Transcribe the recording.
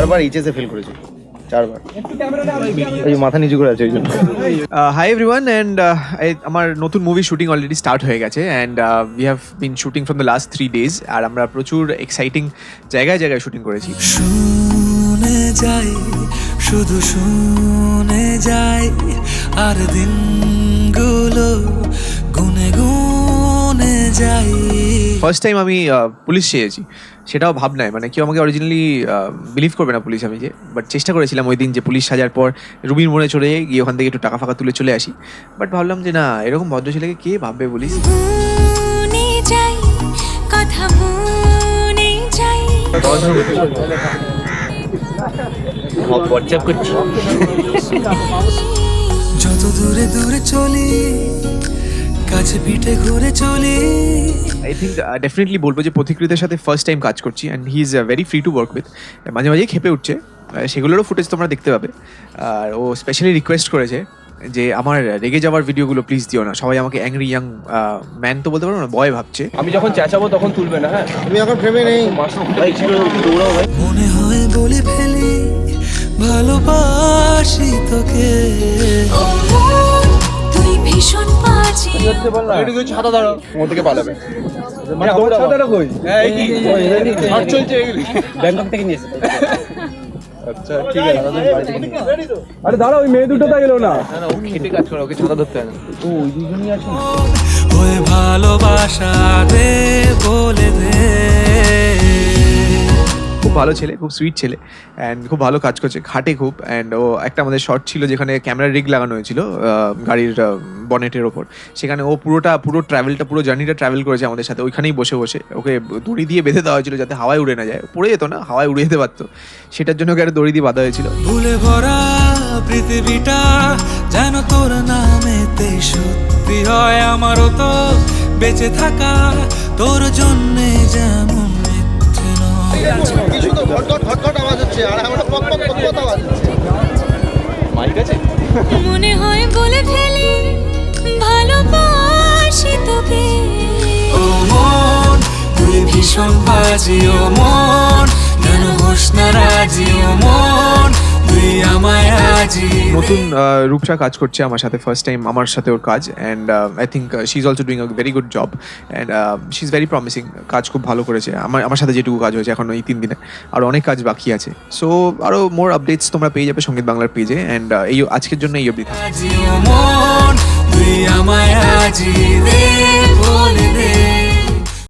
4বার HSA fail করেছি, 4বার। এই মাথা নিচু করে আছে ওই জন্য। হাই এভরিওয়ান, অ্যান্ড আমার নতুন মুভি শুটিং অলরেডি স্টার্ট হয়ে গেছে, and we have been shooting from the last 3 days, আর আমরা প্রচুর এক্সাইটিং জায়গায় জায়গায় শুটিং করেছি। শুনে যাই, শুধু শুনে যাই, আর দিনগুলো গুনে গুনে যাই। ফার্স্ট টাইম আমি পুলিশ চেয়েছি, সেটাও ভাবনায়, মানে কেউ আমাকে অরিজিনালি বিলিভ করবে না পুলিশ আমি যে, বাট চেষ্টা করেছিলাম ওই দিন যে পুলিশ সাজার পর রুবির মোড়ে চলে যাই, গিয়ে ওখান থেকে একটু টাকা ফাঁকা তুলে চলে আসি। বাট ভাবলাম যে না, এরকম ভদ্র ছেলেকে কে ভাববে পুলিশ। যত দূরে দূরে চলি, কাছে পিঠে ঘুরে চলি। আই থিঙ্ক ডেফিনেটলি বলবো যে পথিকৃতের সাথে ফার্স্ট টাইম কাজ করছি, and he is very free to work with. মাঝে মাঝেই খেপে উঠছে, সেগুলোরও ফুটেজ তোমরা দেখতে পাবে। আর ও স্পেশালি রিকোয়েস্ট করেছে যে আমার রেগে যাওয়ার ভিডিওগুলো প্লিজ দিও না, সবাই আমাকে অ্যাংরি ইয়াং ম্যান তো বলতে পারবো না, বয় ভাবছে। আমি যখন চেঁচাবো তখন তুলবে না। হ্যাঁ, তুমি এখন প্রেমে নেই, দৌড়াও ভাই। মনে হয় বলে ফেলি ভালোবাসি তোকে, তুই ভীষণ বাজি। ছাতা ধরো, ওর থেকে পালাবে। মানে আমার ছাতাটা কই? হ্যাঁ, এই কি হাট চলছে এগুলি, ব্যাংকক থেকে নিয়েছে। আচ্ছা ঠিক আছে, আরে দাঁড়া, ওই মেয়ে দুটো তা গেল না। না ও খেটে কাজ করে, ওকে ছাতা ধরতে হয় না। ও ওই দুজনই আছে। ওই ভালোবাসা দে বলে দে। খুব ভালো ছেলে, খুব সুইট ছেলে, অ্যান্ড খুব ভালো কাজ করছে, খাটে খুব। অ্যান্ড ও একটা আমাদের শট ছিল যেখানে ক্যামেরা রিগ লাগানো হয়েছিল গাড়ির বনেটের ওপর, সেখানে ও পুরো জার্নিটা ট্রাভেল করেছে আমাদের সাথে। ওইখানেই বসে বসে ওকে দড়ি দিয়ে বেঁধে দেওয়া হয়েছিল যাতে হাওয়ায় উড়ে না যায়, পড়ে যেত না, হাওয়ায় উড়ে যেতে পারতো, সেটার জন্য ওকে একটা দড়ি দিয়ে বাঁধা হয়েছিল। ভুলে ভরা পৃথিবীটা যেন তোর নামেতে সত্যি হয়, আমারও তো বেঁচে থাকা তোর জন্যে যেমন মিথ্যে নয়। কিছু তো ঘটঘট ঘটঘট আওয়াজ হচ্ছে, আর আমরা পক পক পক পক আওয়াজ হচ্ছে। মাইক আছে? মনে হয় বলে ফেলি ভালোবাসি তোকে, ও মন তুই ভীষণ বাজি, ও মন কেন হোস না রাজি, ও মন তুই আমায় আজি। নতুন রূপসা কাজ করছে আমার সাথে, ফার্স্ট টাইম আমার সাথে ওর কাজ, and I think she is also doing a very good job, and she is very promising. কাজ খুব ভালো করেছে আমার সাথে, যেটুকু কাজ হয়েছে এখন এই 3 দিনে, আর অনেক কাজ বাকি আছে। সো আরও মোর আপডেটস তোমরা পেয়ে যাবে সঙ্গীত বাংলার পেজে, অ্যান্ড এই আজকের জন্য এই অবধি। আজি ও মন তুই